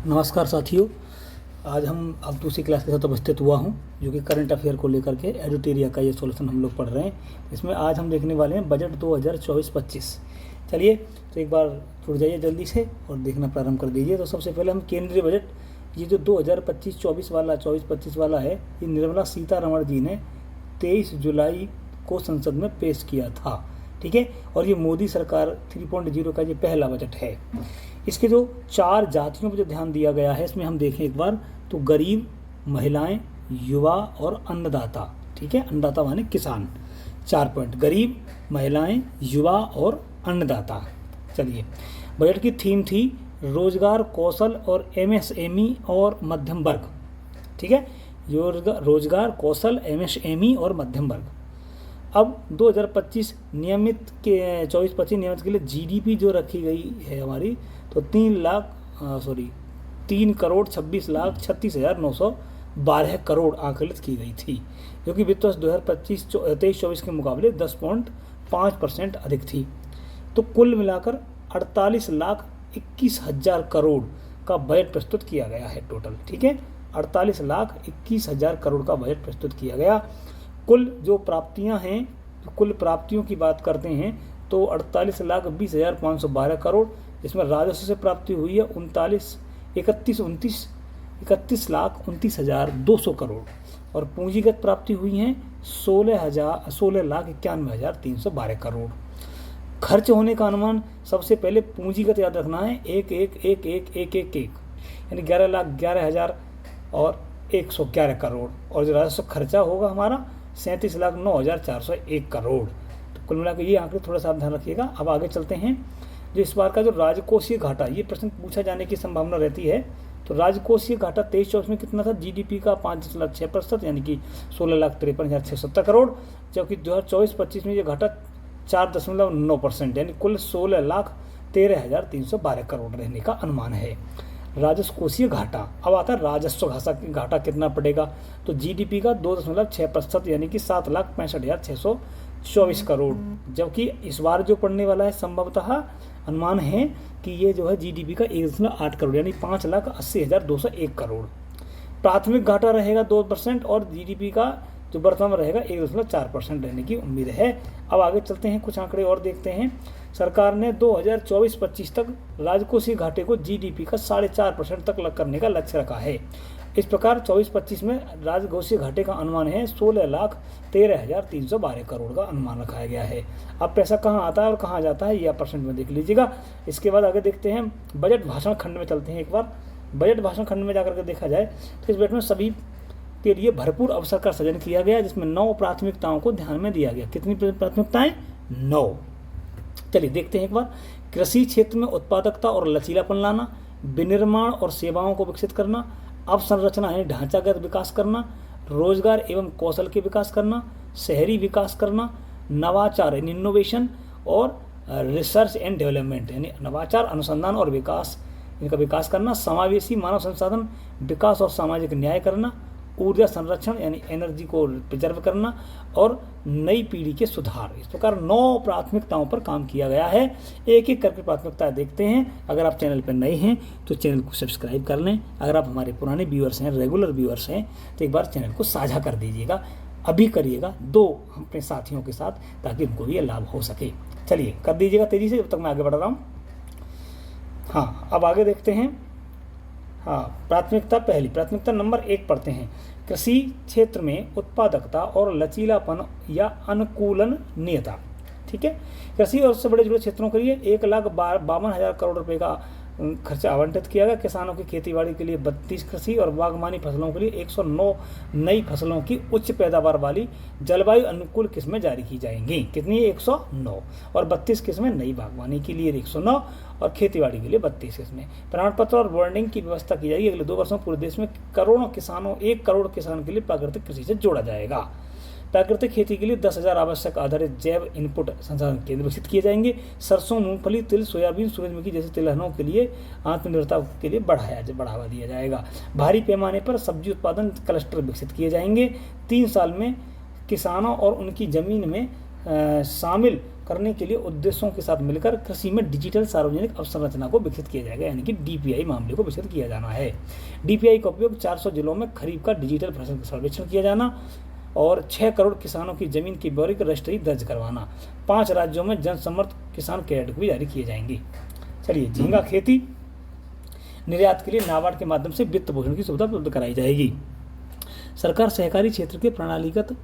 नमस्कार साथियों। आज हम अब दूसरी क्लास के साथ उपस्थित हुआ हूं, जो कि करंट अफेयर को लेकर के एडिटोरिया का ये सॉल्यूशन हम लोग पढ़ रहे हैं। इसमें आज हम देखने वाले हैं बजट 2024-25। चलिए तो एक बार जुड़ जाइए जल्दी से और देखना प्रारंभ कर दीजिए। तो सबसे पहले हम केंद्रीय बजट, ये जो 2025-24 वाला 24-25 वाला है, ये निर्मला सीतारमण जी ने 23 जुलाई को संसद में पेश किया था। ठीक है, और ये मोदी सरकार 3.0 का ये पहला बजट है। इसके जो 4 जातियों पर जो ध्यान दिया गया है, इसमें हम देखें एक बार तो गरीब, महिलाएं, युवा और अन्नदाता। ठीक है, अन्नदाता माने किसान। 4 पॉइंट: गरीब, महिलाएं, युवा और अन्नदाता। चलिए, बजट की थीम थी रोजगार, कौशल और एमएसएमई और मध्यम वर्ग। ठीक है, रोजगार, कौशल, एमएसएमई और मध्यम वर्ग। अब 2025 नियमित के 24-25 नियमित के लिए जीडीपी जो रखी गई है हमारी, तो 3,26,36,912 करोड़ आकलित की गई थी, जो कि वित्त वर्ष 2025-23-24 के मुकाबले 10.5% अधिक थी। तो कुल मिलाकर 48,21,000 करोड़ का बजट प्रस्तुत किया गया है टोटल। ठीक है, 48,21,000 करोड़ का बजट प्रस्तुत किया गया। कुल जो प्राप्तियां हैं, कुल प्राप्तियों की बात करते हैं तो 48,20,512 करोड़, जिसमें राजस्व से प्राप्ति हुई है 31,29,200 करोड़, और पूंजीगत प्राप्ति हुई हैं 16,91,312 करोड़। खर्च होने का अनुमान सबसे पहले पूंजीगत याद रखना है 1,1,1,1,1,1,1, यानी 11,11,000 और 111 करोड़, और जो राजस्व खर्चा होगा हमारा 37,09,401 करोड़। तो कुल मिलाकर ये आंकड़े थोड़ा सा ध्यान रखिएगा। अब आगे चलते हैं। जो इस बार का जो राजकोषीय घाटा, ये प्रश्न पूछा जाने की संभावना रहती है। तो राजकोषीय घाटा 23-24 में कितना था? जीडीपी का 5.6%, यानी कि 16,53,670 करोड़, जबकि 2024-25 में ये घाटा 4.9%, यानी कुल 16,13,312 करोड़ रहने का अनुमान है राजस्व कोषीय घाटा। अब आता है राजस्व घाटा कितना पड़ेगा? तो जीडीपी का 2.6%, यानी कि 7,65,624 करोड़, जबकि इस बार जो पड़ने वाला है संभवतः अनुमान है कि ये जो है जीडीपी का 1.8 करोड़, यानी 5,80,201 करोड़। प्राथमिक घाटा रहेगा 2%, और जीडीपी का जो वर्तमान रहेगा 1.4% रहने की उम्मीद है। अब आगे चलते हैं, कुछ आंकड़े और देखते हैं। सरकार ने 2024-25 तक राजकोषीय घाटे को जीडीपी का 4.5% तक करने का लक्ष्य रखा है। इस प्रकार 24-25 में राजकोषीय घाटे का अनुमान है 16,13,312 करोड़ का अनुमान रखा गया है। अब पैसा कहाँ आता है और कहाँ जाता है, यह परसेंट में देख लीजिएगा। इसके बाद आगे देखते हैं, बजट भाषण खंड में चलते हैं। एक बार बजट भाषण खंड में जाकर के देखा जाए तो इस बजट में सभी के लिए भरपूर अवसर का सृजन किया गया, जिसमें 9 प्राथमिकताओं को ध्यान में दिया गया। कितनी प्राथमिकताएं? 9। चलिए देखते हैं एक बार। कृषि क्षेत्र में उत्पादकता और लचीलापन लाना, विनिर्माण और सेवाओं को विकसित करना, अवसंरचना यानी ढांचागत विकास करना, रोजगार एवं कौशल के विकास करना, शहरी विकास करना, नवाचार यानी इनोवेशन, और रिसर्च एंड डेवलपमेंट यानी नवाचार, अनुसंधान और विकास, इनका विकास करना, समावेशी मानव संसाधन विकास और सामाजिक न्याय करना, ऊर्जा संरक्षण यानी एनर्जी को प्रिजर्व करना, और नई पीढ़ी के सुधार। इस प्रकार 9 प्राथमिकताओं पर काम किया गया है। एक एक करके प्राथमिकताएं देखते हैं। अगर आप चैनल पर नए हैं तो चैनल को सब्सक्राइब कर लें। अगर आप हमारे पुराने व्यूअर्स हैं, रेगुलर व्यूअर्स हैं, तो एक बार चैनल को साझा कर दीजिएगा। अभी करिएगा 2 अपने साथियों के साथ, ताकि उनको भी लाभ हो सके। चलिए कर दीजिएगा तेजी से, जब तक मैं आगे बढ़ रहा हूँ। हाँ, अब आगे देखते हैं। हाँ, प्राथमिकता पहली, प्राथमिकता नंबर 1 पढ़ते हैं। कृषि क्षेत्र में उत्पादकता और लचीलापन या अनुकूलनीयता। ठीक है, कृषि और उससे बड़े जुड़े क्षेत्रों के लिए 1,52,000 करोड़ रुपए का खर्चा आवंटित किया गया। किसानों की खेतीबाड़ी के लिए 32 कृषि और बागवानी फसलों के लिए 109 नई फसलों की उच्च पैदावार वाली जलवायु अनुकूल किस्में जारी की जाएंगी। कितनी? 109, और 32 किस्में नई बागवानी के लिए 109, और खेतीबाड़ी के लिए 32 किस्में। प्रमाण पत्र और बॉन्डिंग की व्यवस्था की जाएगी। अगले 2 वर्षों में पूरे देश में करोड़ों किसानों 1 करोड़ किसान के लिए प्राकृतिक कृषि से जोड़ा जाएगा। प्राकृतिक खेती के लिए 10,000 आवश्यक आधारित जैव इनपुट संसाधन केंद्र विकसित किए जाएंगे। सरसों, मूंगफली, तिल, सोयाबीन, सूरजमुखी जैसे तिलहनों के लिए आत्मनिर्भरता के लिए बढ़ावा दिया जाएगा। भारी पैमाने पर सब्जी उत्पादन क्लस्टर विकसित किए जाएंगे। 3 साल में किसानों और उनकी जमीन में शामिल करने के लिए उद्देश्यों के साथ मिलकर कृषि में डिजिटल सार्वजनिक अवसंरचना को विकसित किया जाएगा, यानी कि डीपीआई मामले को विकसित किया जाना है। डीपीआई का उपयोग 400 जिलों में खरीफ का डिजिटल फसल सर्वेक्षण किया जाना और 6 करोड़ किसानों की जमीन की ब्यौरे की रजिस्ट्री दर्ज करवाना। 5 राज्यों में जन समर्थ किसान क्रेडिट भी जारी किए जाएंगे। चलिए, झींगा खेती निर्यात के लिए नाबार्ड के माध्यम से वित्त पोषण की सुविधा उपलब्ध कराई जाएगी। सरकार सहकारी क्षेत्र के प्रणालीगत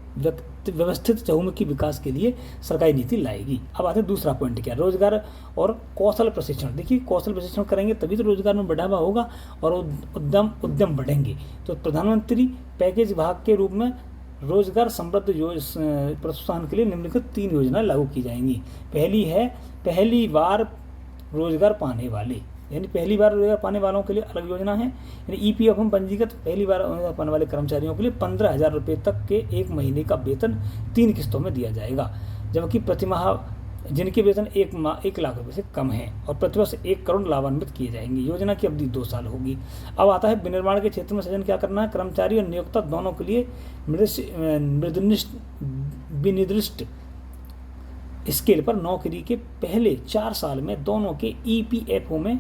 व्यवस्थित चहुमुखी विकास के लिए सरकारी नीति लाएगी। अब आते हैं दूसरा पॉइंट, क्या? रोजगार और कौशल प्रशिक्षण। देखिए, कौशल प्रशिक्षण करेंगे तभी तो रोजगार में बढ़ावा होगा और उद्यम बढ़ेंगे। तो प्रधानमंत्री पैकेज भाग के रूप में रोजगार समृद्ध प्रोत्साहन के लिए निम्नलिखित 3 योजनाएं लागू की जाएंगी। पहली बार रोजगार पाने वाले, यानी पहली बार रोजगार पाने वालों के लिए अलग योजना है। यानी ईपीएफ में पंजीकृत पहली बार रोजगार पाने वाले कर्मचारियों के लिए 15,000 रुपये तक के 1 महीने का वेतन 3 किस्तों में दिया जाएगा, जबकि प्रतिमाह जिनके वेतन 1 लाख रुपये से कम है और प्रतिवर्ष 1 करोड़ लाभान्वित किए जाएंगे। योजना की अवधि 2 साल होगी। अब आता है विनिर्माण के क्षेत्र में सृजन क्या करना है। कर्मचारी और नियोक्ता दोनों के लिए विनिर्दिष्ट स्केल पर नौकरी के पहले 4 साल में दोनों के ईपीएफओ में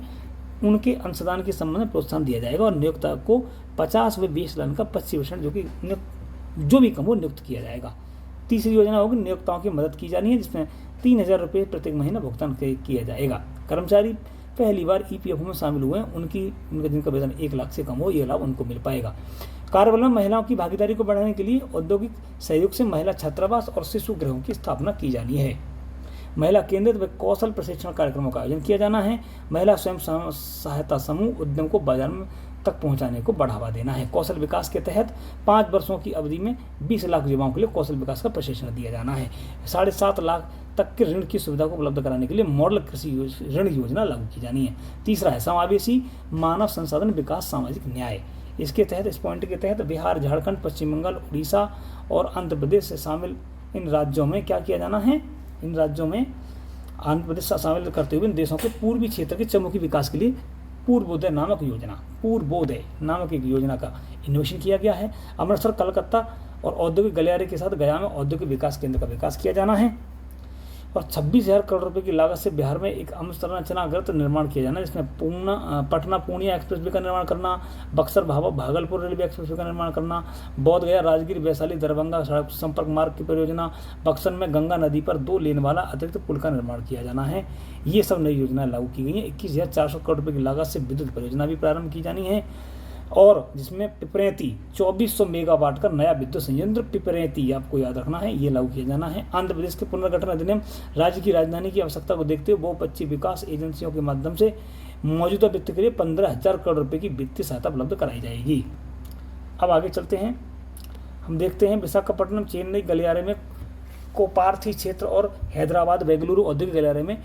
उनके अंशदान के संबंध में प्रोत्साहन दिया जाएगा और नियोक्ता को 50 व 20 रन का 25% जो भी कम हो नियुक्त किया जाएगा। तीसरी योजना होगी नियोक्ताओं की मदद की जानी है, जिसमें 3,000 रुपये प्रत्येक महीना भुगतान किया जाएगा। कर्मचारी पहली बार ईपीएफओ में शामिल हुए हैं उनका जिनका वेतन 1 लाख से कम हो, यह लाभ उनको मिल पाएगा। कार्यबल में महिलाओं की भागीदारी को बढ़ाने के लिए औद्योगिक सहयोग से महिला छात्रावास और शिशु गृहों की स्थापना की जानी है। महिला केंद्रित व कौशल प्रशिक्षण कार्यक्रमों का आयोजन किया जाना है। महिला स्वयं सहायता समूह उद्यम को बाजार में तक पहुंचाने को बढ़ावा देना है। कौशल विकास के तहत 5 वर्षों की अवधि में 20 लाख युवाओं के लिए कौशल विकास का प्रशिक्षण दिया जाना है। 7.5 लाख तक के ऋण की सुविधा को उपलब्ध कराने के लिए मॉडल कृषि ऋण योजना लागू की जानी है। तीसरा है समावेशी मानव संसाधन विकास सामाजिक न्याय। इसके तहत, इस पॉइंट के तहत बिहार, झारखंड, पश्चिम बंगाल, उड़ीसा और आंध्र प्रदेश से शामिल इन राज्यों में क्या किया जाना है। इन राज्यों में आंध्र प्रदेश शामिल करते हुए इन देशों के पूर्वी क्षेत्र के चहुमुखी विकास के लिए पूर्वोदय नामक एक योजना का इनोवेशन किया गया है। अमृतसर, कलकत्ता और औद्योगिक गलियारे के साथ गया में औद्योगिक विकास केंद्र का विकास किया जाना है और 26,000 करोड़ रुपए की लागत से बिहार में एक अवसंरचनागत निर्माण किया जाना है, जिसमें पटना पूर्णिया एक्सप्रेसवे का निर्माण करना, बक्सर भागलपुर रेलवे एक्सप्रेसवे का निर्माण करना, बोध गया राजगीर वैशाली दरभंगा सड़क संपर्क मार्ग की परियोजना, बक्सर में गंगा नदी पर 2 लेन वाला अतिरिक्त पुल का निर्माण किया जाना है। ये सब नई योजनाएं लागू की गई हैं। 21,400 करोड़ रुपये की लागत से विद्युत परियोजना भी प्रारंभ की जानी है और जिसमें पिपरेती 2400 मेगावाट का नया विद्युत संयंत्र पिपरेती आपको याद रखना है, ये लागू किया जाना है। आंध्र प्रदेश के पुनर्गठन अधिनियम राज्य की राजधानी की आवश्यकता को देखते हुए बहुपक्षीय विकास एजेंसियों के माध्यम से मौजूदा वित्त के लिए 15,000 करोड़ रुपए की वित्तीय सहायता उपलब्ध कराई जाएगी। अब आगे चलते हैं, हम देखते हैं विशाखापट्टनम, चेन्नई गलियारे में कोपार्थी क्षेत्र और हैदराबाद बेंगलुरु औद्योगिक गलियारे में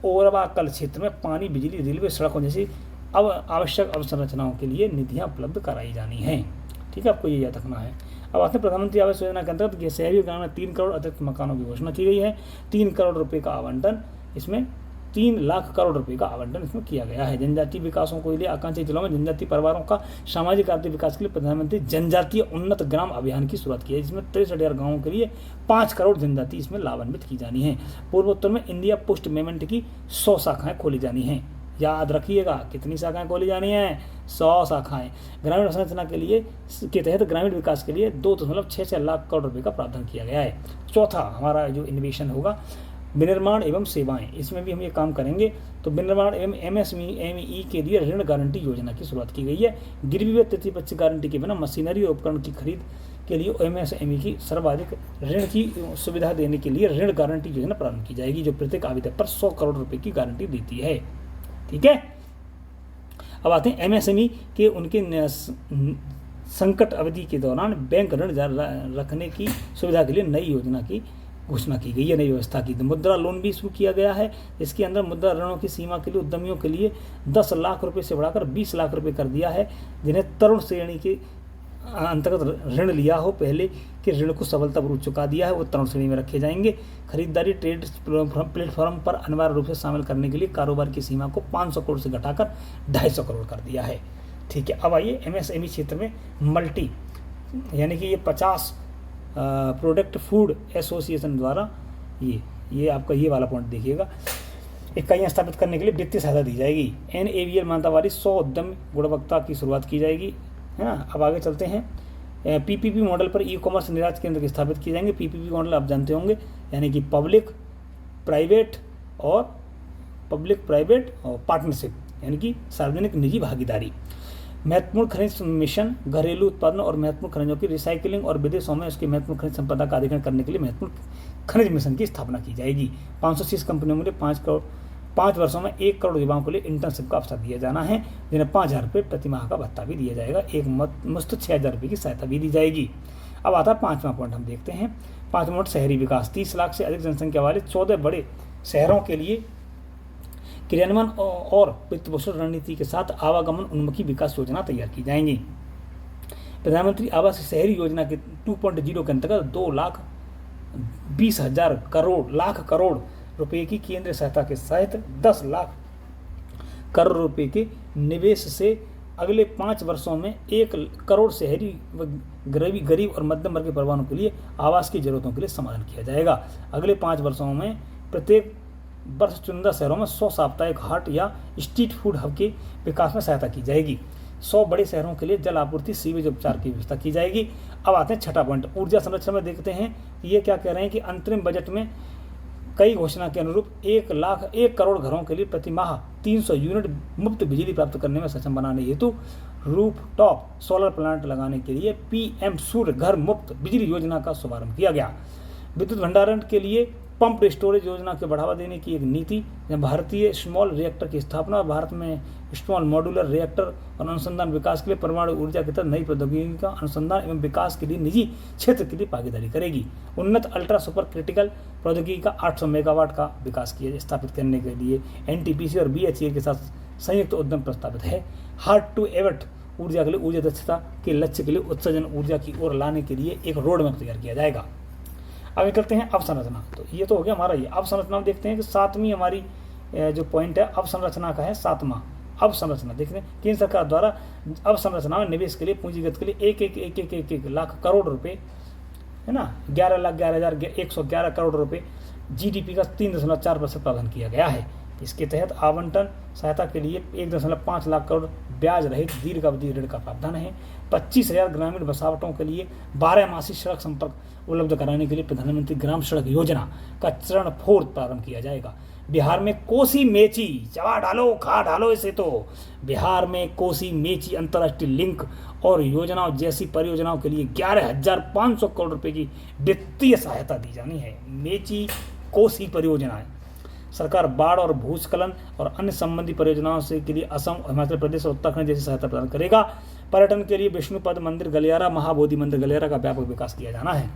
ओरवाकल क्षेत्र में पानी, बिजली, रेलवे, सड़कों जैसी अब आवश्यक अवसंरचनाओं के लिए निधियां उपलब्ध कराई जानी हैं। ठीक है, आपको ये याद रखना है। अब आते हैं प्रधानमंत्री आवास योजना के अंतर्गत ये शहरी ग्रामीण में 3 करोड़ अतिरिक्त मकानों की घोषणा की गई है। 3 करोड़ रुपए का आवंटन, इसमें 3 लाख करोड़ रुपए का आवंटन इसमें किया गया है। जनजातीय विकासों को लिए आकांक्षी जिलों में जनजातीय परिवारों का सामाजिक आर्थिक विकास के लिए प्रधानमंत्री जनजातीय उन्नत ग्राम अभियान की शुरुआत की है, जिसमें 63,000 गाँवों के लिए 5 करोड़ जनजाति इसमें लाभान्वित की जानी है। पूर्वोत्तर में इंडिया पोस्ट पेमेंट की 100 शाखाएं खोली जानी हैं। याद रखिएगा, कितनी शाखाएं खोली जानी है? 100 शाखाएं। ग्रामीण अवसंरचना के तहत ग्रामीण विकास के लिए 2.66 लाख करोड़ रुपए का प्रावधान किया गया है। चौथा हमारा जो इनोवेशन होगा विनिर्माण एवं सेवाएं, इसमें भी हम ये काम करेंगे। तो विनिर्माण एवं एमएसएमई के लिए ऋण गारंटी योजना की शुरुआत की गई है। गिरवी व तृतीय पक्ष गारंटी के बिना मशीनरी और उपकरण की खरीद के लिए एमएसएमई की सर्वाधिक ऋण की सुविधा देने के लिए ऋण गारंटी योजना प्रारंभ की जाएगी, जो प्रत्येक आवेदक पर 100 करोड़ रुपए की गारंटी देती है। ठीक है, अब आते हैं एमएसएमई के उनके संकट अवधि के दौरान बैंक ऋण रखने की सुविधा के लिए नई योजना की घोषणा की गई है, नई व्यवस्था की। मुद्रा लोन भी शुरू किया गया है। इसके अंदर मुद्रा ऋणों की सीमा के लिए उद्यमियों के लिए 10 लाख रुपए से बढ़ाकर 20 लाख रुपए कर दिया है। जिन्हें तरुण श्रेणी के अंतर्गत ऋण लिया हो, पहले के ऋण को सफलतापूर्वक चुका दिया है, वो तरुण श्रेणी में रखे जाएंगे। खरीदारी ट्रेड प्लेटफॉर्म पर अनिवार्य रूप से शामिल करने के लिए कारोबार की सीमा को 500 करोड़ से घटाकर 250 करोड़ कर दिया है। ठीक है, अब आइए एमएसएमई क्षेत्र में मल्टी यानी कि ये 50 प्रोडक्ट फूड एसोसिएशन द्वारा ये ये आपका ये वाला पॉइंट देखिएगा। इकाइयाँ स्थापित करने के लिए वित्तीय सहायता दी जाएगी। NABL मान्यता वाली 100 उद्यम गुणवत्ता की शुरुआत की जाएगी, है ना। अब आगे चलते हैं। PPP मॉडल पर ई-कॉमर्स निर्यात केंद्र स्थापित किए जाएंगे। PPP मॉडल आप जानते होंगे, यानी कि पब्लिक प्राइवेट और पार्टनरशिप, यानी कि सार्वजनिक निजी भागीदारी। महत्वपूर्ण खनिज मिशन, घरेलू उत्पादन और महत्वपूर्ण खनिजों की रिसाइकलिंग और विदेशों में उसकी महत्वपूर्ण खनिज संपदा का अधिग्रहण करने के लिए महत्वपूर्ण खनिज मिशन की स्थापना की जाएगी। 530 कंपनियों में 5 वर्षों में 1 करोड़ युवाओं के लिए इंटर्नशिप का अवसर दिया जाना है, जिन्हें 5,000 रुपये प्रति माह का भत्ता भी दिया जाएगा। एक मुश्त 6,000 रुपये की सहायता भी दी जाएगी। अब आता है 5वां पॉइंट, हम देखते हैं 5वां पॉइंट, शहरी विकास। 30 लाख से अधिक जनसंख्या वाले 14 बड़े शहरों के लिए क्रियान्वयन और वित्तपोषण रणनीति के साथ आवागमन उन्मुखी विकास योजना तैयार की जाएंगी। प्रधानमंत्री आवास शहरी योजना के 2.0 के अंतर्गत 2,20,000 लाख करोड़ रुपए की केंद्रीय सहायता के सहित 10 लाख करोड़ रुपए के निवेश से अगले 5 वर्षों में 1 करोड़ शहरी व गरीब और मध्यम वर्ग के परिवारों के लिए आवास की जरूरतों के लिए समाधान किया जाएगा। अगले 5 वर्षों में प्रत्येक वर्ष चुनिंदा शहरों में 100 साप्ताहिक हाट या स्ट्रीट फूड हब के विकास में सहायता की जाएगी। 100 बड़े शहरों के लिए जल आपूर्ति, सीवेज उपचार की व्यवस्था की जाएगी। अब आते हैं 6वां पॉइंट, ऊर्जा संरक्षण में देखते हैं ये क्या कह रहे हैं कि अंतरिम बजट में कई घोषणा के अनुरूप 1 करोड़ घरों के लिए प्रति माह 300 यूनिट मुफ्त बिजली प्राप्त करने में सक्षम बनाने हेतु रूफटॉप सोलर प्लांट लगाने के लिए PM सूर्य घर मुफ्त बिजली योजना का शुभारंभ किया गया। विद्युत भंडारण के लिए पंप स्टोरेज योजना को बढ़ावा देने की एक नीति, भारतीय स्मॉल रिएक्टर की स्थापना और भारत में स्मॉल मॉड्यूलर रिएक्टर और अनुसंधान विकास के लिए परमाणु ऊर्जा के तहत नई प्रौद्योगिकी का अनुसंधान एवं विकास के लिए निजी क्षेत्र के लिए भागीदारी करेगी। उन्नत अल्ट्रा सुपर क्रिटिकल प्रौद्योगिकी का 800 मेगावाट का विकास स्थापित करने के लिए NTPC और BHEL के साथ संयुक्त उद्यम प्रस्तावित है। हार्ड टू एवर्ट ऊर्जा के लिए ऊर्जा दक्षता के लक्ष्य के लिए उत्सर्जन ऊर्जा की ओर लाने के लिए एक रोड मैप तैयार किया जाएगा। आगे करते हैं अवसंरचना। तो ये तो हो गया हमारा ये अवसंरचना। हम देखते हैं कि 7वीं हमारी जो पॉइंट है अवसंरचना का है 7वां अवसंरचना। देखते हैं केंद्र सरकार द्वारा अवसंरचना में निवेश के लिए पूंजीगत के लिए 1 लाख करोड़ रुपए, है ना, 11,11,111 करोड़ रुपए, GDP का 3.4% प्रावधान किया गया है। इसके तहत आवंटन सहायता के लिए 1.5 लाख करोड़ ब्याज रहित दीर्घ अवधि ऋण का प्रावधान है। 25,000 ग्रामीण बसावटों के लिए 12 मासी सड़क संपर्क उपलब्ध कराने के लिए प्रधानमंत्री ग्राम सड़क योजना का चरण 4 प्रारंभ किया जाएगा। बिहार में कोसी मेची, चबा डालो खा डालो इसे, तो बिहार में कोसी मेची अंतर्राष्ट्रीय लिंक और योजनाओं जैसी परियोजनाओं के लिए 11,500 करोड़ रुपए की वित्तीय सहायता दी जानी है। मेची कोसी परियोजनाएं सरकार बाढ़ और भूस्खलन और अन्य संबंधी परियोजनाओं से के लिए असम, हिमाचल प्रदेश और उत्तराखंड जैसी सहायता प्रदान करेगा। पर्यटन के लिए विष्णुपद मंदिर गलियारा, महाबोधि मंदिर गलियारा का व्यापक विकास किया जाना है।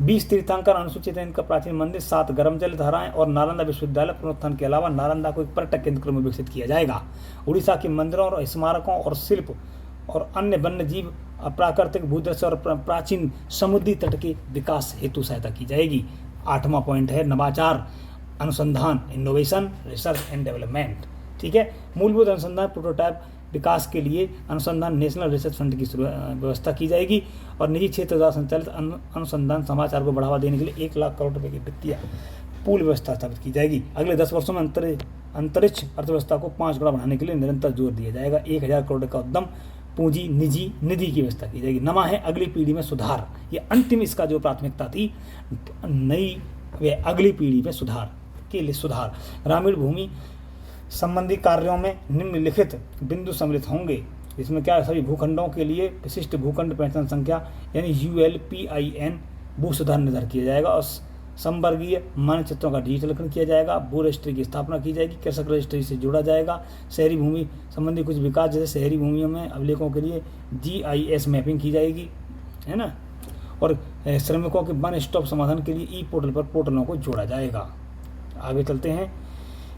20 तीर्थंकर अनुसूचित इनका प्राचीन मंदिर, 7 गर्म जल धाराएं और नालंदा विश्वविद्यालय पुनरुत्थान के अलावा नालंदा को एक पर्यटक केंद्र के रूप में विकसित किया जाएगा। उड़ीसा के मंदिरों और स्मारकों और शिल्प और अन्य वन्य जीव, प्राकृतिक भूदृश्य और प्राचीन समुद्री तट के विकास हेतु सहायता की जाएगी। 8वां पॉइंट है नवाचार, अनुसंधान, इनोवेशन, रिसर्च एंड डेवलपमेंट। ठीक है, मूलभूत अनुसंधान प्रोटोटाइप विकास के लिए अनुसंधान नेशनल रिसर्च फंड की व्यवस्था की जाएगी और निजी क्षेत्र द्वारा संचालित अनुसंधान समाचार को बढ़ावा देने के लिए 1 लाख करोड़ रुपए की वित्तीय पूल व्यवस्था स्थापित की जाएगी। अगले 10 वर्षों में अंतरिक्ष अर्थव्यवस्था को 5 गुना बढ़ाने के लिए निरंतर जोर दिया जाएगा। 1,000 करोड़ का उद्यम पूंजी निजी निधि की व्यवस्था की जाएगी। नमा है अगली पीढ़ी में सुधार, ये अंतिम इसका जो प्राथमिकता थी, नई व अगली पीढ़ी में सुधार के लिए सुधार। ग्रामीण भूमि संबंधी कार्यों में निम्नलिखित बिंदु सम्मिलित होंगे। इसमें क्या, सभी भूखंडों के लिए विशिष्ट भूखंड पहचान संख्या यानी ULPIN भू सुधार निर्धारित किया जाएगा और संवर्गीय मानचित्रों का डिजिटलीकरण किया जाएगा। भू रजिस्ट्री की स्थापना की जाएगी। कृषक रजिस्ट्री से जोड़ा जाएगा। शहरी भूमि संबंधी कुछ विकास, जैसे शहरी भूमियों में अभिलेखों के लिए GIS मैपिंग की जाएगी, है ना, और श्रमिकों के वन स्टॉप समाधान के लिए E-पोर्टल पर पोर्टलों को जोड़ा जाएगा। आगे चलते हैं।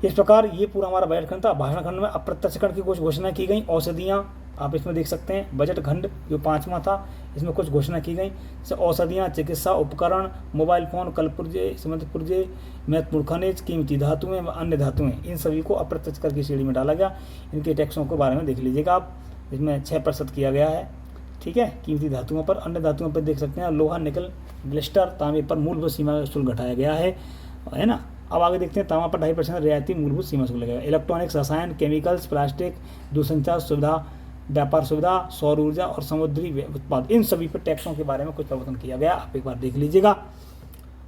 इस प्रकार ये पूरा हमारा बजट खंड था। भाषण खंड में अप्रत्यक्ष कर की कुछ घोषणा की गई। औषधियाँ आप इसमें देख सकते हैं। बजट खंड जो 5वां था, इसमें कुछ घोषणा की गई, जैसे औषधियाँ, चिकित्सा उपकरण, मोबाइल फोन, कलपुर्जे, सीमेंट पुर्जे, महत्वपूर्ण खनिज, कीमती धातुएं व अन्य धातुएं, इन सभी को अप्रत्यक्ष कर की श्रेणी में डाला गया। इनके टैक्सों के बारे में देख लीजिएगा आप। इसमें 6% किया गया है, ठीक है, कीमती धातुओं पर। अन्य धातुओं पर देख सकते हैं लोहा, निकल, ग्लिस्टर, तांबे पर मूलभूत सीमा शुल्क घटाया गया है ना। अब आगे देखते हैं, तांबा पर 2.5% रियायती मूलभूत सीमा शुल्क लगेगा। इलेक्ट्रॉनिक्स, रसायन, केमिकल्स, प्लास्टिक, दूरसंचार सुविधा, व्यापार सुविधा, सौर ऊर्जा और समुद्री उत्पाद, इन सभी पर टैक्सों के बारे में कुछ प्रवर्तन किया गया, आप एक बार देख लीजिएगा।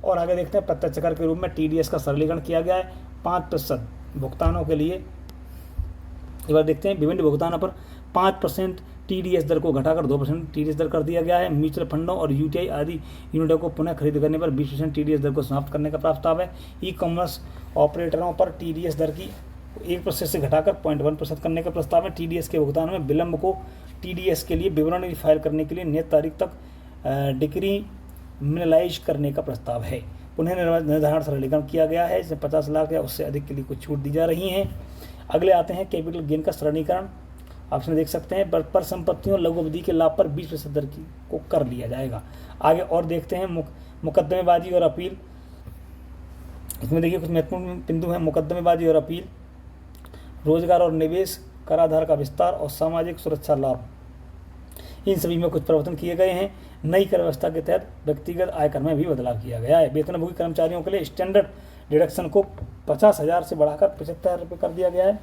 और आगे देखते हैं, प्रत्यक्ष कर के रूप में TDS का सरलीकरण किया गया है 5% भुगतानों के लिए। एक बार देखते हैं, विभिन्न भुगतानों पर 5% TDS दर को घटाकर 2% TDS दर कर दिया गया है। म्यूचुअल फंडों और UTI आदि यूनिटों को पुनः खरीद करने पर 20% TDS दर को समाप्त करने का प्रस्ताव है। ई-कॉमर्स ऑपरेटरों पर TDS दर की 1% से घटाकर 0.1% करने का प्रस्ताव है। TDS के भुगतान में विलंब को TDS के लिए विवरण फाइल करने के लिए नियत तारीख तक डिक्रिमिनलाइज करने का प्रस्ताव है। पुनः निर्धारण सरलीकरण किया गया है, इसमें 50 लाख या उससे अधिक के लिए कुछ छूट दी जा रही हैं। अगले आते हैं कैपिटल गेन का सरलीकरण। आप इसमें देख सकते हैं, पर संपत्तियों लघु अवधि के लाभ पर 20% दर की को कर लिया जाएगा। आगे और देखते हैं, मुकदमेबाजी और अपील। इसमें देखिए कुछ महत्वपूर्ण बिंदु हैं, मुकदमेबाजी और अपील, रोजगार और निवेश, कराधार का विस्तार और सामाजिक सुरक्षा लाभ, इन सभी में कुछ परिवर्तन किए गए हैं। नई कर व्यवस्था के तहत व्यक्तिगत आयकर में भी बदलाव किया गया है। वेतनभोगी कर्मचारियों के लिए स्टैंडर्ड डिडक्शन को 50,000 से बढ़ाकर 75,000 रुपये कर दिया गया है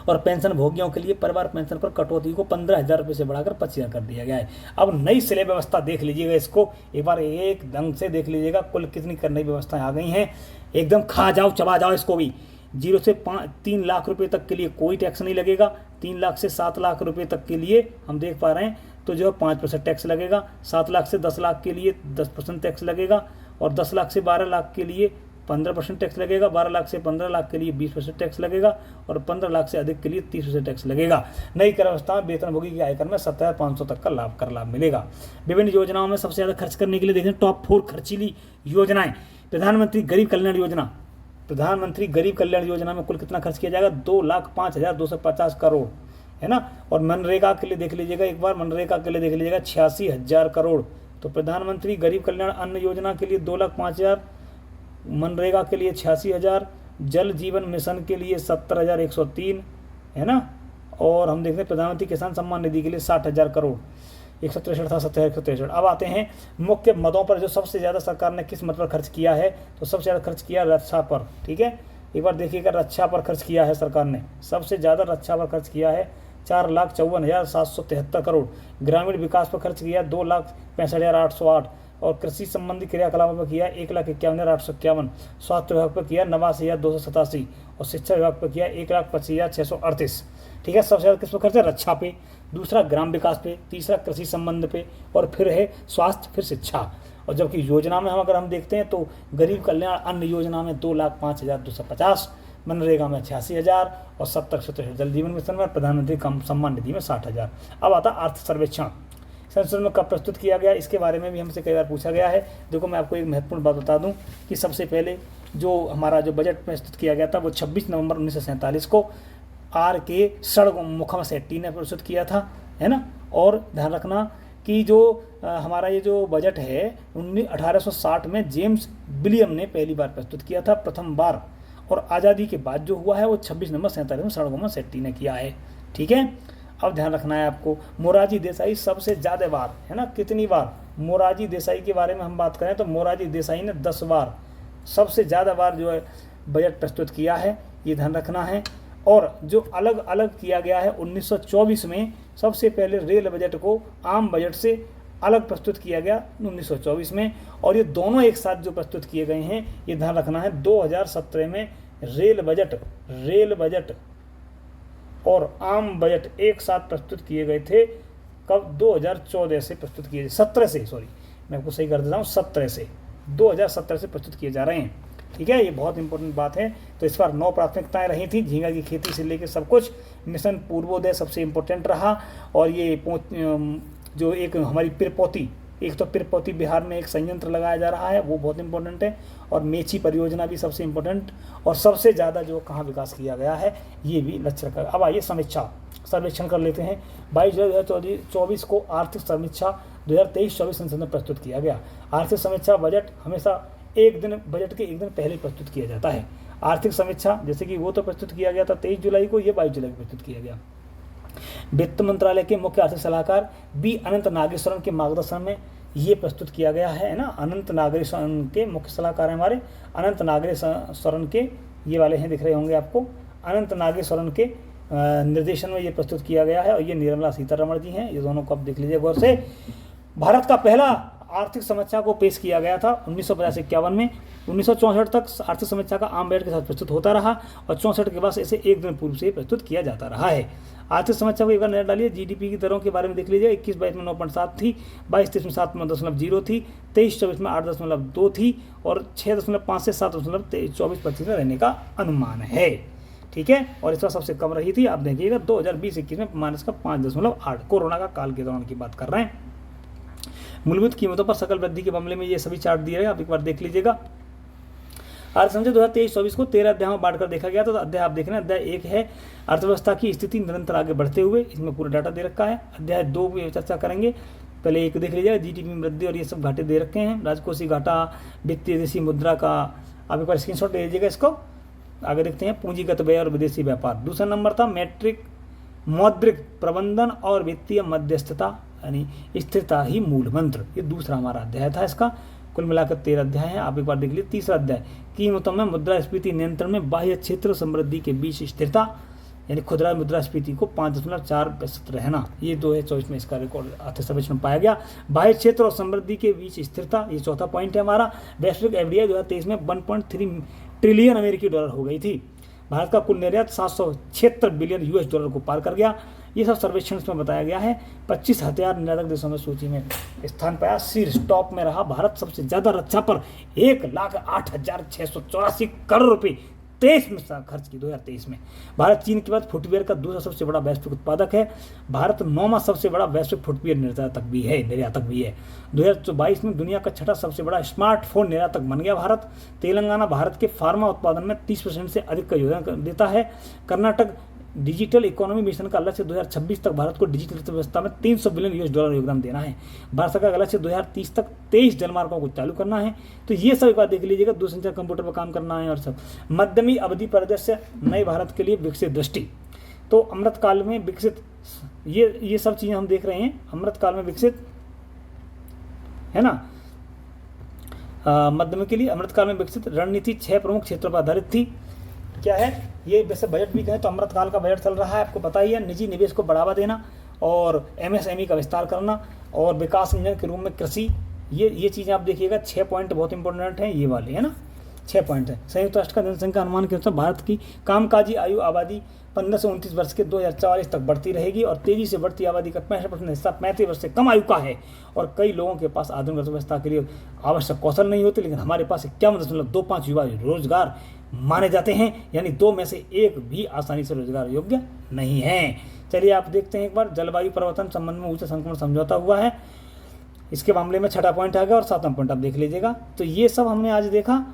और पेंशन भोगियों के लिए परिवार पेंशन पर कटौती को 15,000 रुपये से बढ़ाकर 25,000 कर दिया गया है। अब नई स्लैब व्यवस्था देख लीजिएगा, इसको एक बार एक ढंग से देख लीजिएगा, कुल कितनी नई व्यवस्थाएं आ गई हैं, एकदम खा जाओ चबा जाओ इसको भी। 0 से 3 लाख रुपए तक के लिए कोई टैक्स नहीं लगेगा। 3 लाख से 7 लाख रुपए तक के लिए हम देख पा रहे हैं तो जो है 5% टैक्स लगेगा। 7 लाख से 10 लाख के लिए 10% टैक्स लगेगा और 10 लाख से 12 लाख के लिए 15% टैक्स लगेगा। 12 लाख से 15 लाख के लिए 20% टैक्स लगेगा और 15 लाख से अधिक के लिए 30% टैक्स लगेगा। नई कर व्यवस्था में वेतनभोगी के आयकर में 7,500 तक का लाभ मिलेगा। विभिन्न योजनाओं में सबसे ज़्यादा खर्च करने के लिए देखें, टॉप 4 खर्चीली योजनाएं। प्रधानमंत्री गरीब कल्याण योजना, प्रधानमंत्री गरीब कल्याण योजना में कुल कितना खर्च किया जाएगा, 2,05,250 करोड़, है ना। और मनरेगा के लिए देख लीजिएगा एक बार, मनरेगा के लिए देख लीजिएगा 86,000 करोड़। तो प्रधानमंत्री गरीब कल्याण अन्न योजना के लिए 2,05,000, मनरेगा के लिए 86,000, जल जीवन मिशन के लिए 70,103, है ना। और हम देखते हैं प्रधानमंत्री किसान सम्मान निधि के लिए 60,000 करोड़, 163 था, 163। अब आते हैं मुख्य मदों पर जो सबसे ज़्यादा सरकार ने किस मद पर खर्च किया है, तो सबसे ज़्यादा खर्च किया रक्षा पर। ठीक है, एक बार देखिएगा, रक्षा पर खर्च किया है सरकार ने, सबसे ज़्यादा रक्षा पर खर्च किया है 4,54,773 करोड़। ग्रामीण विकास पर खर्च किया 2,65,808 और कृषि संबंधी क्रियाकलापों पर किया 1,51,851। स्वास्थ्य विभाग पर किया 89,287 और शिक्षा विभाग पर किया 1,25,638। ठीक है, सबसे ज़्यादा किस पर खर्च है, रक्षा पे, दूसरा ग्राम विकास पे, तीसरा कृषि संबंध पे और फिर है स्वास्थ्य, फिर शिक्षा। और जबकि योजना में अगर हम देखते हैं तो गरीब कल्याण अन्न योजना में 2,05,250, मनरेगा में 86,000 और 70,163, जल जीवन मिशन में, प्रधानमंत्री कम सम्मान निधि में 60,000। अब आता अर्थ सर्वेक्षण, संसद में कब प्रस्तुत किया गया, इसके बारे में भी हमसे कई बार पूछा गया है। देखो मैं आपको एक महत्वपूर्ण बात बता दूं कि सबसे पहले जो हमारा जो बजट प्रस्तुत किया गया था वो 26 नवंबर 1947 को R.K. षणमुखम शेट्टी ने प्रस्तुत किया था, है ना। और ध्यान रखना कि जो हमारा ये जो बजट है 1860 में जेम्स विलियम ने पहली बार प्रस्तुत किया था, प्रथम बार, और आज़ादी के बाद जो हुआ है वो 26 नवंबर 1947 में षणमुखम शेट्टी ने किया है। ठीक है, अब ध्यान रखना है आपको, मोरारजी देसाई सबसे ज़्यादा बार, है ना, कितनी बार, मोरारजी देसाई के बारे में हम बात करें तो मोरारजी देसाई ने 10 बार सबसे ज़्यादा बार जो है बजट प्रस्तुत किया है, ये ध्यान रखना है। और जो अलग अलग किया गया है 1924 में सबसे पहले रेल बजट को आम बजट से अलग प्रस्तुत किया गया 1924 में, और ये दोनों एक साथ जो प्रस्तुत किए गए हैं ये ध्यान रखना है 2017 में रेल बजट और आम बजट एक साथ प्रस्तुत किए गए थे। कब, 2014 से प्रस्तुत किए, 17 से, सॉरी मैं आपको सही कर देता हूँ, 17 से 2017 से प्रस्तुत किए जा रहे हैं। ठीक है, ये बहुत इंपॉर्टेंट बात है। तो इस बार 9 प्राथमिकताएं रही थी, झींगा की खेती से लेकर सब कुछ। मिशन पूर्वोदय सबसे इम्पोर्टेंट रहा, और ये जो एक हमारी पिरपौती, एक तो पिरपौती बिहार में एक संयंत्र लगाया जा रहा है वो बहुत इंपॉर्टेंट है, और मेची परियोजना भी सबसे इम्पोर्टेंट, और सबसे ज़्यादा जो कहाँ विकास किया गया है ये भी लक्ष्य रखा। अब आइए सर्वेक्षण कर लेते हैं। 22 जुलाई 2024 को आर्थिक समीक्षा 2023-24 संसद में प्रस्तुत किया गया। आर्थिक समीक्षा बजट हमेशा बजट के एक दिन पहले प्रस्तुत किया जाता है। आर्थिक समीक्षा जैसे कि वो तो प्रस्तुत किया गया था 23 जुलाई को, ये 22 जुलाई को प्रस्तुत किया गया। वित्त मंत्रालय के मुख्य आर्थिक सलाहकार बी अनंत नागेश्वरन के मार्गदर्शन में ये प्रस्तुत किया गया है ना। अनंत नागेश्वरन के मुख्य सलाहकार हैं हमारे, अनंत नागेश्वरन के ये वाले हैं, दिख रहे होंगे आपको, अनंत नागेश्वरन के निर्देशन में ये प्रस्तुत किया गया है। और ये निर्मला सीतारमण जी हैं, ये दोनों को आप देख लीजिए गौर से। भारत का पहला आर्थिक समीक्षा को पेश किया गया था 1950-51 में। 1964 तक आर्थिक समीक्षा का आम बजट के साथ प्रस्तुत होता रहा और 64 के बाद इसे एक दिन पूर्व से प्रस्तुत किया जाता रहा है। आर्थिक समीक्षा को एक बार नजर डालिए। जीडीपी की दरों के बारे में देख लीजिए। 21-22 में 9.7 थी, 22-23 में 7.0 थी, 23-24 में 8.2 थी और 6.5 से 7.24-25 में रहने का अनुमान है। ठीक है, और इस बार सबसे कम रही थी, आप देखिएगा 2020-21 में -5.8। कोरोना का काल के दौरान की बात कर रहे हैं। मूलभूत कीमतों पर सकल वृद्धि के मामले में ये सभी चार्ट दिए हैं, आप एक बार देख लीजिएगा। आर्थिक समीक्षा 2023-24 को 13 अध्यायों में बांटकर देखा गया। तो अध्याय आप देख रहे हैं, अध्याय 1 है अर्थव्यवस्था की स्थिति निरंतर आगे बढ़ते हुए, इसमें पूरा डाटा दे रखा है। अध्याय 2 में चर्चा करेंगे, पहले एक देख लीजिएगा, जीडीपी में वृद्धि और ये सब घाटे दे रखे हैं, राजकोषीय घाटा, वित्तीय विदेशी मुद्रा का, आप एक बार स्क्रीनशॉट ले लीजिएगा इसको। आगे देखते हैं पूंजीगत व्यय और विदेशी व्यापार। दूसरा नंबर था मौद्रिक प्रबंधन और वित्तीय मध्यस्थता यानी स्थिरता ही मूल मंत्र, ये दूसरा हमारा अध्याय था इसका। कुल मिलाकर 13 अध्याय हैं, आप एक बार देख लीजिए। तीसरा अध्याय कीमतों में मुद्रास्फीति नियंत्रण में बाह्य क्षेत्र समृद्धि के बीच स्थिरता यानी खुदरा मुद्रास्फीति को 5.4% रहना, ये 2024 में इसका रिकॉर्ड आर्थिक सर्वेक्षण पाया गया। बाह्य क्षेत्र और समृद्धि के बीच स्थिरता, ये चौथा पॉइंट है हमारा। वैश्विक एफडीआई 2023 में 1.3 ट्रिलियन अमेरिकी डॉलर हो गई थी। भारत का कुल निर्यात 776 बिलियन यूएस डॉलर को पार कर गया। ये सब सर्वेक्षण में बताया गया है। 25 हथियार निर्यातक देशों में सूची में स्थान पाया, शीर्ष टॉप में रहा भारत। सबसे ज्यादा रक्षा पर 1,08,684 करोड़ रुपए 23 में खर्च की 2023 में। भारत चीन के बाद फुटवियर का दूसरा सबसे बड़ा वैश्विक उत्पादक है। भारत 9वां सबसे बड़ा वैश्विक फुटवियर निर्यातक भी है 2022 में दुनिया का छठा सबसे बड़ा स्मार्टफोन निर्यातक बन गया भारत। तेलंगाना भारत के फार्मा उत्पादन में 30% से अधिक का योगदान देता है। कर्नाटक डिजिटल इकोनॉमी मिशन का लक्ष्य 2026 तक भारत को डिजिटल अर्थव्यवस्था में 300 बिलियन यूएस डॉलर योगदान देना है। भारत सरकार का लक्ष्य 2030 तक 23 जलमार्गों को चालू करना है। तो ये सब एक बात देख लीजिएगा, दूरसंचार कंप्यूटर पर काम करना है और सब। मध्यमी अवधि परिदृश्य नए भारत के लिए विकसित दृष्टि, तो अमृतकाल में विकसित, ये सब चीज़ें हम देख रहे हैं। अमृतकाल में विकसित है ना, मध्यम के लिए अमृतकाल में विकसित रणनीति 6 प्रमुख क्षेत्रों पर आधारित थी। क्या है ये, वैसे बजट भी कहें तो अमृतकाल का बजट चल रहा है, आपको पता ही है। निजी निवेश को बढ़ावा देना और एमएसएमई का विस्तार करना और विकास इंजन के रूप में कृषि, ये चीज़ें आप देखिएगा। 6 पॉइंट बहुत इंपॉर्टेंट हैं, ये वाले है ना, 6 पॉइंट है। संयुक्त राष्ट्र का जनसंख्या अनुमान के अनुसार भारत की कामकाजी आयु आबादी 15 से 29 वर्ष के 2044 तक बढ़ती रहेगी और तेजी से बढ़ती आबादी का 65% हिस्सा 35 वर्ष से कम आयु का है। और कई लोगों के पास आधुनिक अर्थव्यवस्था के लिए आवश्यक कौशल नहीं होते, लेकिन हमारे पास 51.25 युवा रोजगार माने जाते हैं, यानी 2 में से 1 भी आसानी से रोजगार योग्य नहीं है। चलिए आप देखते हैं एक बार, जलवायु परिवर्तन संबंध में ऊंचे संक्रमण समझौता हुआ है, इसके मामले में 6ठा पॉइंट आ गया और 7वां पॉइंट आप देख लीजिएगा। तो ये सब हमने आज देखा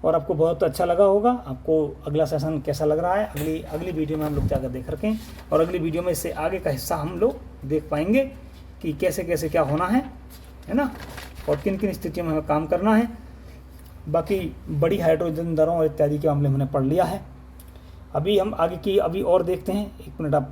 और आपको बहुत अच्छा लगा होगा। आपको अगला सेशन कैसा लग रहा है अगली वीडियो में हम लोग जाकर देख रखें, और अगली वीडियो में इससे आगे का हिस्सा हम लोग देख पाएंगे कि कैसे कैसे क्या होना है ना, और किन किन स्थितियों में हमें काम करना है। बाकी बड़ी हाइड्रोजन दरों और इत्यादि के मामले हमने पढ़ लिया है। अभी हम आगे की अभी और देखते हैं, 1 मिनट आप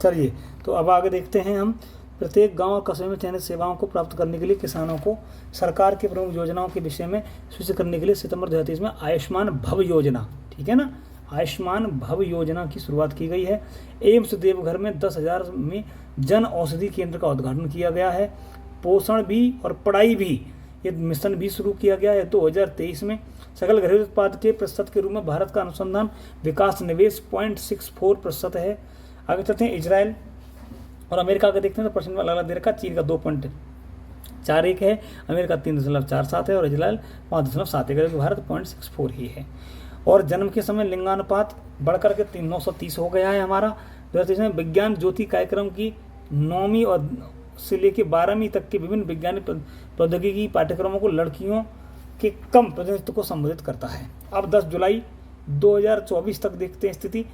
चलिए। तो अब आगे देखते हैं हम, प्रत्येक गांव और कस्बे में चयनित सेवाओं को प्राप्त करने के लिए किसानों को सरकार की प्रमुख योजनाओं के विषय में सूचित करने के लिए सितंबर 2023 में आयुष्मान भव योजना, ठीक है ना, आयुष्मान भव योजना की शुरुआत की गई है। एम्स देवघर में 10,000 में जन औषधि केंद्र का उद्घाटन किया गया है। पोषण भी और पढ़ाई भी, ये मिशन भी शुरू किया गया है 2023 में। सकल घरेलू उत्पाद के प्रतिशत के रूप में भारत का अनुसंधान विकास निवेश 0.64% है। आगे चलते हैं, इजराइल और अमेरिका का देखते हैं तो परसेंट वाला अलग दे रखा। चीन का 2.41 है, अमेरिका 3.47 है और इजराइल 5.71 है, भारत 0.64 ही है। और जन्म के समय लिंगानुपात बढ़कर के 930 हो गया है हमारा। 2023 में विज्ञान ज्योति कार्यक्रम की 9वीं और से लेकर 12वीं तक के विभिन्न वैज्ञानिक प्रौद्योगिकी पाठ्यक्रमों को लड़कियों के कम प्रतिनिधित्व को संबोधित करता है। अब 10 जुलाई 2024 तक देखते हैं स्थिति।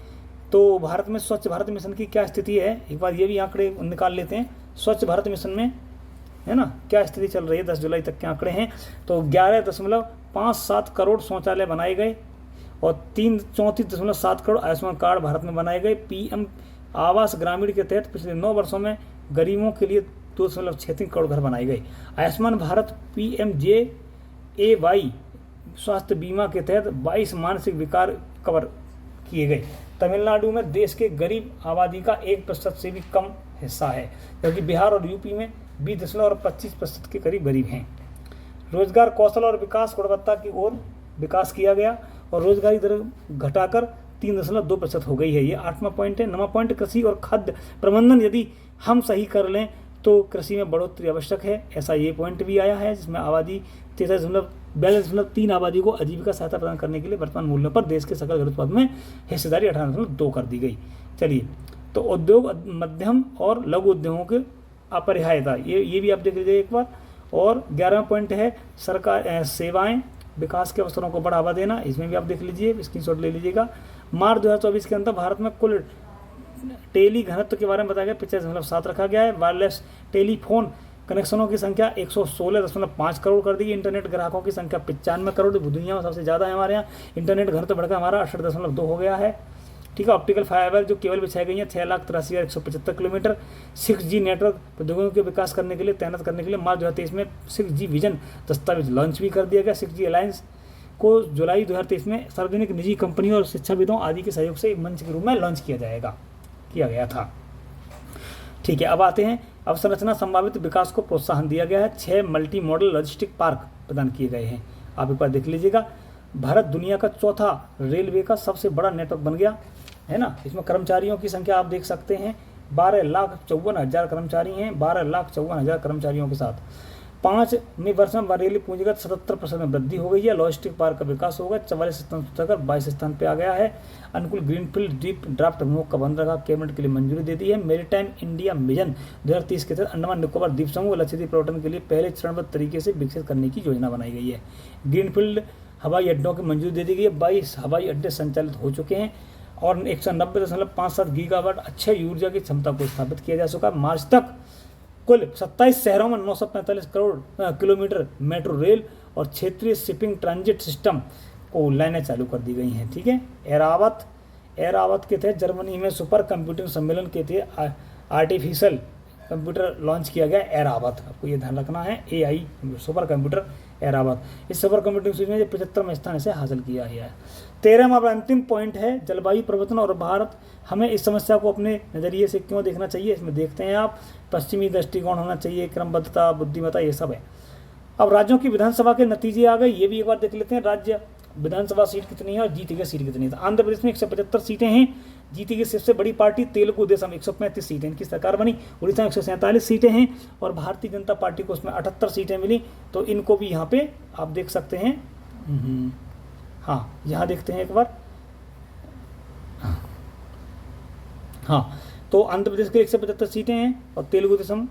तो भारत में स्वच्छ भारत मिशन की क्या स्थिति है, एक बार ये भी आंकड़े निकाल लेते हैं। स्वच्छ भारत मिशन में है ना क्या स्थिति चल रही है, 10 जुलाई तक के आंकड़े हैं। तो 11.57 करोड़ शौचालय बनाए गए और 34.7 करोड़ आयुष्मान कार्ड भारत में बनाए गए। PM आवास ग्रामीण के तहत पिछले 9 वर्षों में गरीबों के लिए 2.63 करोड़ घर बनाए गए। आयुष्मान भारत PMJAY स्वास्थ्य बीमा के तहत 22 मानसिक विकार कवर किए गए। तमिलनाडु में देश के गरीब आबादी का 1% से भी कम हिस्सा है, जबकि बिहार और यूपी में 20.25% के करीब गरीब हैं। रोजगार, कौशल और विकास गुणवत्ता की ओर विकास किया गया और रोजगारी दर घटाकर 3.2% हो गई है। ये 8वां पॉइंट है। 9वां पॉइंट कृषि और खाद्य प्रबंधन यदि हम सही कर लें तो कृषि में बढ़ोतरी आवश्यक है, ऐसा ये पॉइंट भी आया है, जिसमें आबादी 43.3 आबादी को आजीविका सहायता प्रदान करने के लिए वर्तमान मूल्यों पर देश के सकल घरेलू उत्पाद में हिस्सेदारी 18.2 कर दी गई। चलिए, तो उद्योग, मध्यम और लघु उद्योगों के अपरिहार्यता, ये भी आप देख लीजिए एक बार। और 11वां पॉइंट है सरकार सेवाएं विकास के अवसरों को बढ़ावा देना, इसमें भी आप देख लीजिए, स्क्रीनशॉट ले लीजिएगा। मार्च 2024 के अंदर भारत में कुल टेली घनत्व के बारे में बताया गया 75.7 रखा गया है। वायरलेस टेलीफोन कनेक्शनों की संख्या 116.5 करोड़ कर दी। इंटरनेट ग्राहकों की संख्या 95 करोड़, दुनिया में सबसे ज़्यादा है हमारे यहाँ। इंटरनेट घनत्व बढ़कर हमारा 68.2 हो गया है। ठीक है। ऑप्टिकल फाइबर जो केबल बिछाई गई है 6,83,175 किलोमीटर। 6G नेटवर्क प्रौद्योगिकियों के विकास करने के लिए तैनात करने के लिए मार्च 2023 में 6G विजन दस्तावेज लॉन्च भी कर दिया गया। 6G अलायंस को जुलाई 2023 में सार्वजनिक, निजी कंपनियों और शिक्षाविदों आदि के सहयोग से एक मंच के रूप में लॉन्च किया गया था। ठीक है, अब आते हैं अवसंरचना संभावित विकास को प्रोत्साहन दिया गया है। 6 मल्टी मॉडल लॉजिस्टिक पार्क प्रदान किए गए हैं, आप एक बार देख लीजिएगा। भारत दुनिया का चौथा रेलवे का सबसे बड़ा नेटवर्क बन गया है ना। इसमें कर्मचारियों की संख्या आप देख सकते हैं 12,54,000 कर्मचारी हैं। 12,54,000 कर्मचारियों के साथ 5 वर्ष में रेलवे पूंजीगत 77% में वृद्धि हो गई है। लॉजिस्टिक पार्क का विकास होगा, 44 स्थान से उतरकर 22 स्थान पे आ गया है। अनुकूल ग्रीनफील्ड द्वीप ड्राफ्ट अभिमुख का बंद रखा, कैबिनेट के लिए मंजूरी दे दी है। मेरीटाइम इंडिया मिशन 2030 के तहत अंडमान निकोबार द्वीप समूह लक्षद्वीप पर्यटन के लिए पहले चरणबद्ध तरीके से विकसित करने की योजना बनाई गई है। ग्रीनफील्ड हवाई अड्डों की मंजूरी दे दी गई है। 22 हवाई अड्डे संचालित हो चुके हैं और 190.57 गीगावाट अक्षय ऊर्जा की क्षमता को स्थापित किया जा चुका है। मार्च तक कुल 27 शहरों में 945 करोड़ किलोमीटर मेट्रो रेल और क्षेत्रीय शिपिंग ट्रांजिट सिस्टम को लाइनें चालू कर दी गई हैं। ठीक है। एरावत के तहत जर्मनी में सुपर कंप्यूटिंग सम्मेलन के तहत आर्टिफिशियल कंप्यूटर लॉन्च किया गया एरावत, आपको ये ध्यान रखना है। AI सुपर कंप्यूटर एरावत, इस सुपर कंप्यूटिंग सूची में 75वें स्थान से हासिल किया गया है। 13वां और अंतिम पॉइंट है जलवायु परिवर्तन और भारत। हमें इस समस्या को अपने नज़रिए से क्यों देखना चाहिए, इसमें देखते हैं आप। पश्चिमी दृष्टिकोण होना चाहिए, क्रमबद्धता, बुद्धिमत्ता, ये सब है। अब राज्यों की विधानसभा के नतीजे आ गए, ये भी एक बार देख लेते हैं। राज्य विधानसभा सीट कितनी है और जीती गई सीट कितनी है। तो आंध्र प्रदेश में 175 सीटें हैं, जीती गई सबसे बड़ी पार्टी तेलुगु देशम 135 सीटें, इनकी सरकार बनी। उड़ीसा में 147 सीटें हैं और भारतीय जनता पार्टी को उसमें 78 सीटें मिली। तो इनको भी यहाँ पे आप देख सकते हैं। हाँ, यहाँ देखते हैं एक बार। हाँ, तो आंध्र प्रदेश के 175 सीटें हैं और तेलुगु देशम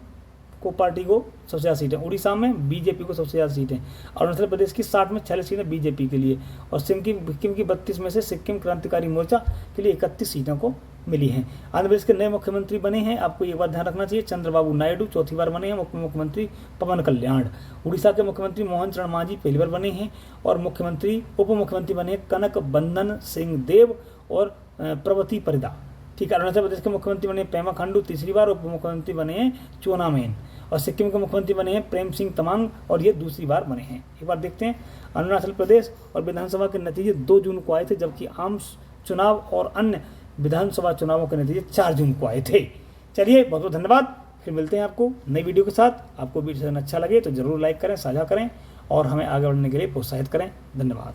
को पार्टी को सबसे ज़्यादा सीटें। उड़ीसा में बीजेपी को सबसे ज़्यादा सीटें। अरुणाचल प्रदेश की 60 में 46 सीटें बीजेपी के लिए और सिक्किम की 32 में से सिक्किम क्रांतिकारी मोर्चा के लिए 31 सीटों को मिली हैं। आंध्र प्रदेश के नए मुख्यमंत्री बने हैं, आपको एक बार ध्यान रखना चाहिए, चंद्रबाबू नायडू चौथी बार बने हैं। मुख्यमंत्री पवन कल्याण। उड़ीसा के मुख्यमंत्री मोहन चरण मांझी पहली बार बने हैं और उप मुख्यमंत्री बने हैं कनक बंदन सिंह देव और प्रवती परिदा। ठीक है। अरुणाचल प्रदेश के मुख्यमंत्री बने पेमा खांडू तीसरी बार, उप मुख्यमंत्री बने हैं चोना मेन और सिक्किम के मुख्यमंत्री बने हैं प्रेम सिंह तमांग और ये दूसरी बार बने हैं। एक बार देखते हैं अरुणाचल प्रदेश और विधानसभा के नतीजे 2 जून को आए थे, जबकि आम चुनाव और अन्य विधानसभा चुनावों के नतीजे 4 जून को आए थे। चलिए, बहुत बहुत धन्यवाद। फिर मिलते हैं आपको नई वीडियो के साथ। आपको वीडियो अच्छा लगे तो जरूर लाइक करें, साझा करें और हमें आगे बढ़ने के लिए प्रोत्साहित करें। धन्यवाद।